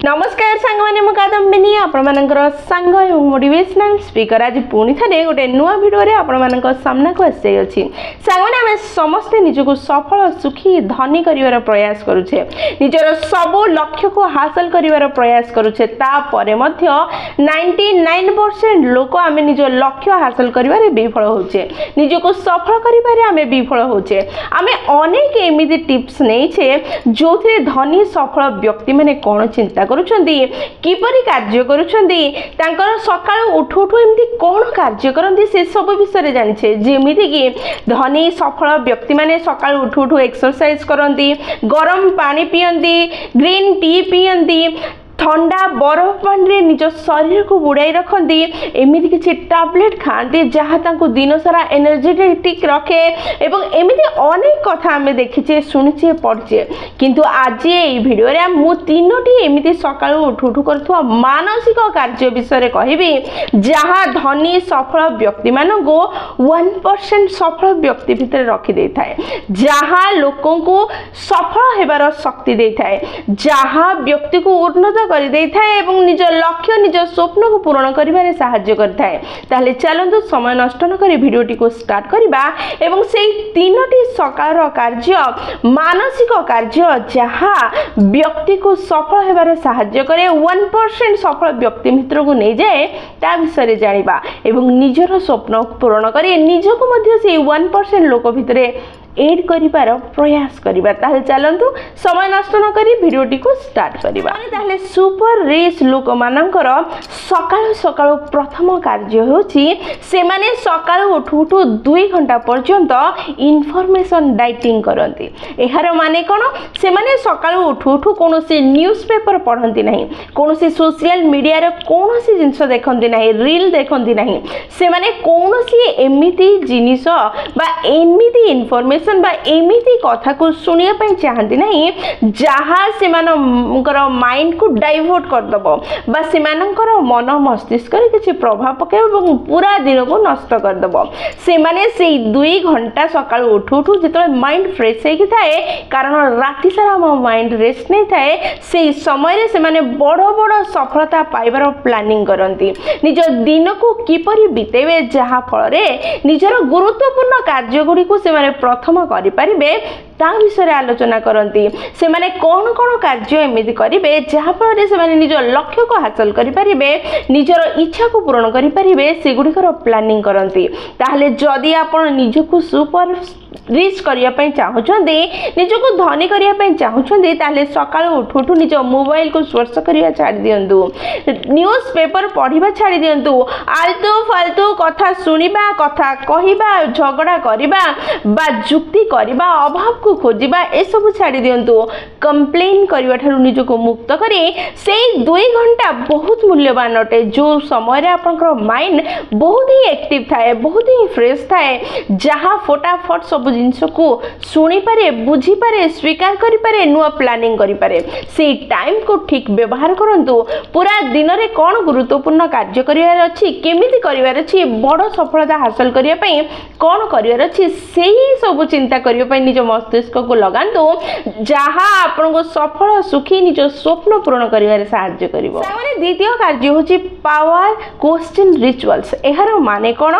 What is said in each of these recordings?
नमस्कार सांग मैंने मुकादम्बिनी आपणमानकर सांग एवं मोटिवेशनल स्पीकर आज पुणी थे गोटे नुआ भिडियो आपण सामना को आसी अच्छी सांग मैंने आम समस्ते निजक सफल सुखी धनी कर प्रयास करुचे निजर सबू लक्ष्य को हासिल कर प्रयास करुचे तापर 99% लोक आम निज लक्ष्य हासिल कर विफल होचे निजक सफल कर विफल होचे आम अनेक एमती टिप्स नहीं जो धनी सफल व्यक्ति मैंने कौन चिंता किपरि कार्य करुँच सकाळ उठू उठू एमती कौन कार्य करती से सब विषय जानिछे जेमिति कि धनी सफल व्यक्ति माने सकाळ उठू उठू एक्सरसाइज करती गरम पानी पियंती ग्रीन टी पियंती ठंडा बरफ पानी निज शरीर को बुड़ाई रखती एमती किसी टैबलेट खाती जहाँ दिन सारा एनर्जेटिक रखे एवं एमती अनेक कथा आम देखीचे शुणीचे पढ़चे किंतु आज ये भिडियो मु तीनोटी एमती सकाळ उठू उठू कर मानसिक कार्य विषय कहबी जहाँ धनी सफल व्यक्ति मानक 1% सफल व्यक्ति भितर रखी दे थाए जहाँ लोकों को सफल हेबार शक्ति दे थाए जहाँ व्यक्ति को उन्नत कर दे थाए एवं निज लक्ष्य निज स्वप्न को पूर्ण करिबारे सहाय्य करथाए ताले चलंतु समय नष्ट न करी भिडियोटी को स्टार्ट करिबा एवं सेई तीनोटी सकार कार्य मानसिक कार्य जहाँ व्यक्ति को सफल हेबारे सहाय्य करे 1% सफल व्यक्ति मित्र को नहीं जाए ता विषय जानिबा एवं निजर स्वप्न पूर्ण करे निजको मध्य से 1% लोक भितरे एड करिबार प्रयास करिबा ताले चलंतु समय नष्ट न करी भिडियोटी को स्टार्ट करिबा ताले सुपर रिच लोक मानकर सकाळ सकाळ प्रथम कार्य होची से माने सकाळ उठू उठू 2 घंटा पर्यंत इन्फॉर्मेशन डाइटिंग करंती एहार माने कोन से माने सकाळ उठू उठू कोनोसी न्यूज़ पेपर पढंती नाही कोनोसी सोशल मीडिया रे कोनोसी जिंस देखंती नाही रील देखंती नाही से माने कोनोसी एमिति जिनिस बा एमिति इन्फॉर्मेशन एमिति कथा को सुनिया पई चाहती नहीं जहाँ से माइंड को डाइवर्ट करदेव बा से मन मस्तिष्क किसी प्रभाव पकेब पूरा दिन को नष्ट करदेव से माने से 2 घंटा सकाळ उठू उठू जो माइंड फ्रेश होगी थाए कारण राति सारा मो माइंड रेस्ट नहीं थाए से समय से माने बड़ बड़ सफलता पाइबार प्लानिंग करती निज दिन को किपरि बितेबे जहाँ फल निजर गुरुत्वपूर्ण कार्य गुड़ी को से माने प्रथम करें ता विषय आलोचना करती से माने कौन कौन कार्य एमती करेंगे जहाँफल से माने निज लक्ष्य को हासिल करें निजर इच्छा को पूर्ण करें से गुड़िकर प्लानिंग करती ताहले जदि आपण निजको सुपर रिच करने चाहते निजको धनी करने चाहते ताहले सकाळ उठू उठू निज मोबाइल को स्पर्श करने छाड़ दिंतु न्यूज़ पेपर पढ़ा छाड़ दिंतु आलतू फालतू कथा शुणा कथा कहवा झगड़ा करवा बा जुक्ति करवा अभाव को खोजा ए सब छाड़ दिंतु कंप्लेन करने ठारू निजको मुक्त करी से 2 घंटा बहुत मूल्यवान अटे जो समय आपनकर माइंड बहुत ही एक्टिव थाए बहुत ही फ्रेश थाए जहाँ फटाफट सब जिनस को शुणी पारे बुझी पारे स्वीकार करि पारे नुआ प्लानिंग करि पारे से टाइम को ठीक व्यवहार करंतु पूरा दिन रे कौन गुरुत्वपूर्ण कार्य करिवार अछि केमिति करिवार अछि बड़ सफलता हासिल करिया पई कौन करिवार अछि सेही सब चिंता करिया पई निज मस्तिष्क को लगांतु जहाँ आपन को सफल सुखी निज स्वप्न पूर्ण करिवार सहाय्य करिवो सामने द्वितीय कार्य होछि पावर क्वेश्चन रिचुअल्स एहार माने कोन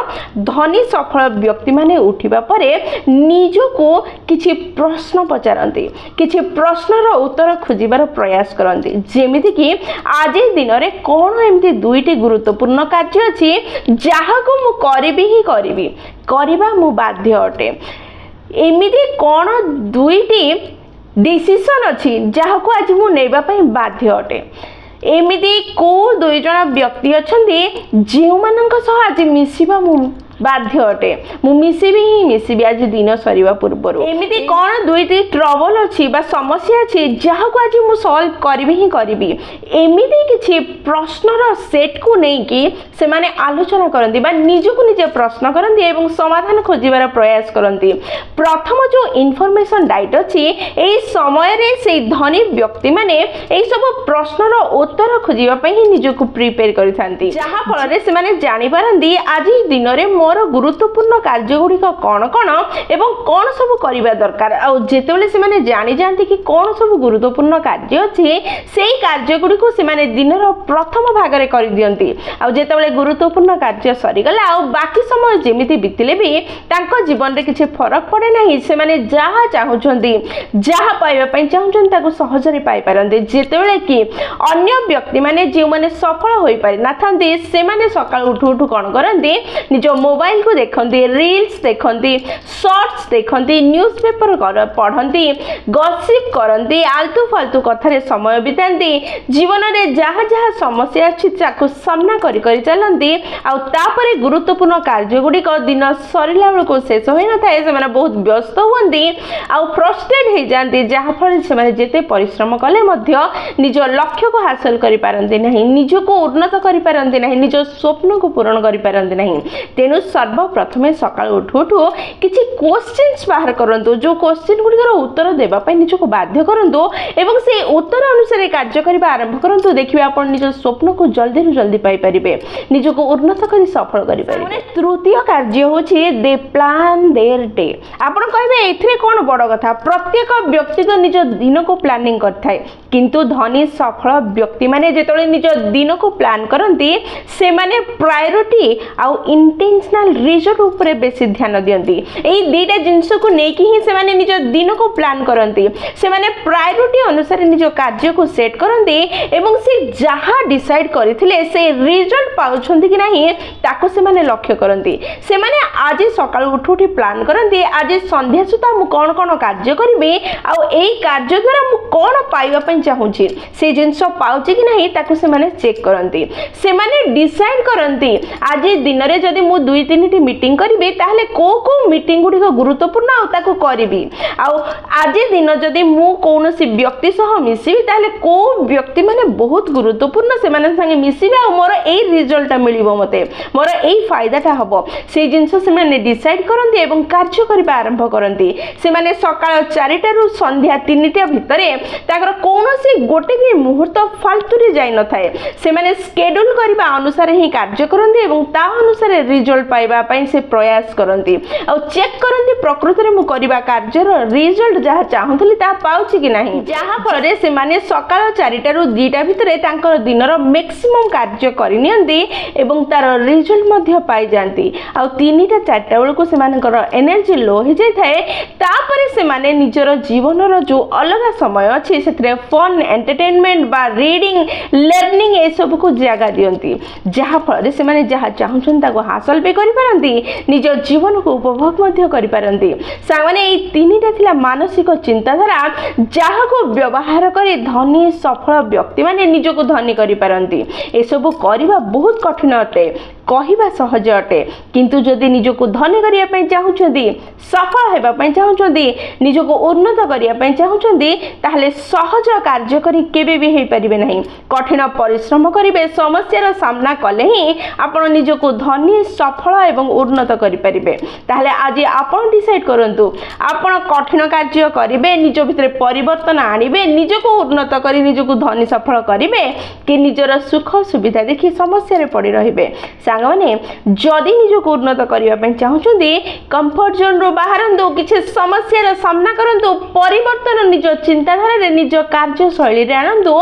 धनी सफल व्यक्ति माने उठिबा परे निजको किछि प्रश्न पचारंती किछि प्रश्नर उत्तर खोजिबार प्रयास करंती जेमिति कि आज दिन रे कोन एमती 2टी गुरुत्वपूर्ण कार्य अछि जाहाको मु करबी ही करबी करबा मु बाध्य अटे एमिति कोन 2टी डिसीजन अच्छी जहाँ को आज मु नेबा पई बाध्य अटे एमिति को 2 जण व्यक्ति अच्छंती जेउ मानक सह आज मिसिबा मु बाध्य अटे मु मिसिबी आज दिन सरीबा पूर्व एमिति कौन 2टी ट्रबल अच्छी बा समस्या अच्छी जहाँ को आज मु सॉल्व करबी ही करबी एमिति किछि प्रश्नर सेट को नहीं कि से माने आलोचना करंती बा निजको निजे प्रश्न करंती एवं समाधान खोजिबार प्रयास करंती प्रथम जो इन्फॉर्मेशन डाइट अच्छी एई समय रे से धनी व्यक्ति माने एई सब प्रश्नर उत्तर खोजिबा पई ही निजको प्रिपेयर करिथांती जहाँ फल रे से माने जानि पारंती आज दिन रे मोर गुरुत्वपूर्ण कार्यगुड़िक कौन कौन एवं कौन सब करवा दरकार आ जितेबाला से जानी जाती कि कौन सब गुरुत्वपूर्ण कार्य अच्छी से कार्यगुड़ी से दिनर प्रथम भाग कर दियंती आ जितेबाला गुरुत्वपूर्ण कार्य सरीगला आ बाकी समय जमी बीतले भी जीवन में किसी फरक पड़े ना से जहाँ चाहते जहाँ पाइबा चाहते सहजरे पाइपारते जितेबाला कि अन्य व्यक्ति माने जो माने सफल हो पारि ना थांती से माने सकाळ उठू उठू कौन करती निज मोबाइल को देखती रील्स देखती शॉर्ट्स देखती न्यूज़पेपर पढ़ती गसिप करती आलतू फालतू कथार समय बिताती जीवन में जहाँ जहाँ समस्या अच्छी सामना करी चलती आउे गुरुत्वपूर्ण कार्यगुड़िक दिन सरला बेलू शेष हो न था से बहुत व्यस्त हुंती आउ फ्रस्ट्रेट हो जाती जहाँफल से जिते परिश्रम कले निज लक्ष्य को हासिल करि पारंती नहीं निज को उन्नत करि पारंती नहीं निज स्वप्न को पूर्ण करि पारंती नहीं तेणु सर्वप्रथमे सकाळ उठू उठू किछि क्वेश्चंस बाहर करंतु जो क्वेश्चन गुड़िकर उत्तर देबा पई निज को बाध्य करंतु एवं से उत्तर अनुसार कार्य करबा आरंभ करंतु देखिबे आपण निज स्वप्न को जल्दी रु जल्दी पाई परिबे निज को उन्नत करि सफल करि परिबे तृतीय कार्य होछि दे प्लान देयर डे आपण कहबे एथिरे कोन बड़ कथा प्रत्येक व्यक्ति तो निज दिन को प्लानिंग करथाय किंतु धनी सफल व्यक्ति माने जेतळे निज दिन को प्लान करंती से माने प्रायोरिटी आउ इंटेंशनल रिजल्ट ऊपर बेसी ध्यान दियंती एई दीटा जिंस को नेकी ही से माने निज दिन को प्लान करंती से माने प्रायोरिटी अनुसार निज कार्य को सेट करंती एवं से जहां डिसाइड करथिले से रिजल्ट पाउछंती कि नाही ताको से माने लक्ष्य करंती से माने आज सकाळ उठू उठी प्लान करंती आज संध्या सुता मु कोन कोन कार्य करिवे आउ एई कार्य द्वारा मु कोन पाइबा पई चाहूची से जिंस पाउची कि नाही ताको से माने चेक करंती से माने डिसाइड करंती आज दिन रे जदी मु 2-3 टी मीटिंग करिवे ताहले को मीटिंग गुडी गुरुत्वपूर्ण आ ताको करिवि आउ आज दिन जदी मु कोनोसी व्यक्ति सह मिसिबि ताहले को व्यक्ति माने बहुत गुरुत्वपूर्ण से माने संगे मिसिबे आ मोर एई रिजल्ट मिलिबो मते मोर एई फायदाटा हबो से जिंस से माने डिसाइड करंती एवं कार्य करिबा आरंभ करंती से माने सकाळ 4टा रु संध्या 3टा भितरे ताकर कोनोसी गोटे भी मुहूर्त फालतू रे जाई न थाए से माने शेड्यूल करबा अनुसार ही कार्य करंती एवं ता अनुसार रिजल्ट पाइबा पई से प्रयास करंती आ चेक करंती प्रकृति रे मु करबा कार्य रो रिजल्ट जहा चाहूतली ता पाउची कि नाही जहा फल रे से माने सकाळ 4टा रु 2टा भितरे तांकर दिनर मैक्सिमम कार्य करि नियंती एवं तार रिजल्ट मध्ये पाई जानती आ 3टा 4टा बेल को से मानकर एनर्जी लो हो जाय थाए तापरे से माने निजर जीवन रो जो अलग समय अछि सेथरे फन एंटरटेनमेंट बा रीडिंग लर्निंग ए सब को जगह दियंती जहा फल से माने जहा चाहछन ताको हासिल भी करि पारंती निज जीवन को उपभोग मध्ये करि पारंती सामाने ए तीनटा थिला मानसिक चिंताधारा जहा को व्यवहार करी धनी सफल व्यक्ति माने निज को धनी करि पारंती ए सब करबा बहुत कठिन अटे कहवा सहज अटे किंतु जदि निज को धनी करिया पई चाहछंती सफल हेबा पई चाहछंती निज को उन्नत करिया पई चाहछंती ताहले सहज कार्य करी केबे भी हे परिबे नहीं कठिन परिश्रम करिवे समस्या सामना कले ही आपण निज को धनी सफल एवं उन्नत करि परिबे ताहले आज आपण डिसाइड करंतु आपण कठिन कार्य करिवे निज भितर परिवर्तन आनिबे निज को उन्नत करी निज को धनी सफल करिवे कि निजर सुख सुविधा देखि समस्या रे पड़ी रहिबे सांगने जदि निज को उन्नत करिया पई चाहछंती कंफर्ट जोन रो बाहरंतु किछि समस्या रो सामना करंतु परिवर्तन निज चिंताधारा रे निज कार्य शैली रे आनंतु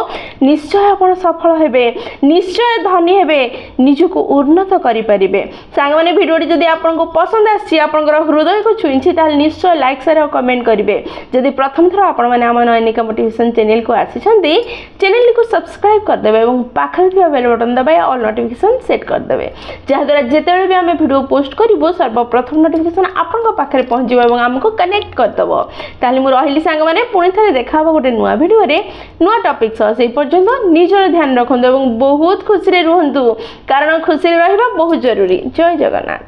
निश्चय आपण सफल हेबे निश्चय धनी हेबे निज को उन्नत करि परिबे सांगने वीडियो जदि आपन को पसंद आसी आपनकर हृदय को छुइछि ताल निश्चय लाइक शेयर और कमेंट करिवे जदि प्रथम थर आपण माने हम नयनिका मोटिवेशन चैनल को आसीछंती चैनल को सब्सक्राइब कर देबे एवं पाखल थिबा बेल बटन दबाइ ऑल नोटिफिकेशन सेट कर देबे जहा द्वारा जेतेबेले भी हम वीडियो पोस्ट करिवो सर्वप्रथम नोटिफिकेशन आपन को पाखरे पहुंचबो एवं हमको कनेक्ट कर दबो ताली मु रहिली सांग माने पुणी थरे देखा हो गोटे नुवा वीडियो रे नुवा टॉपिक सह से पर्यंत निजर ध्यान रखंतु एवं बहुत खुशी रे रहंतु कारण खुशी रे रहबा बहुत जरूरी जय जगन्नाथ।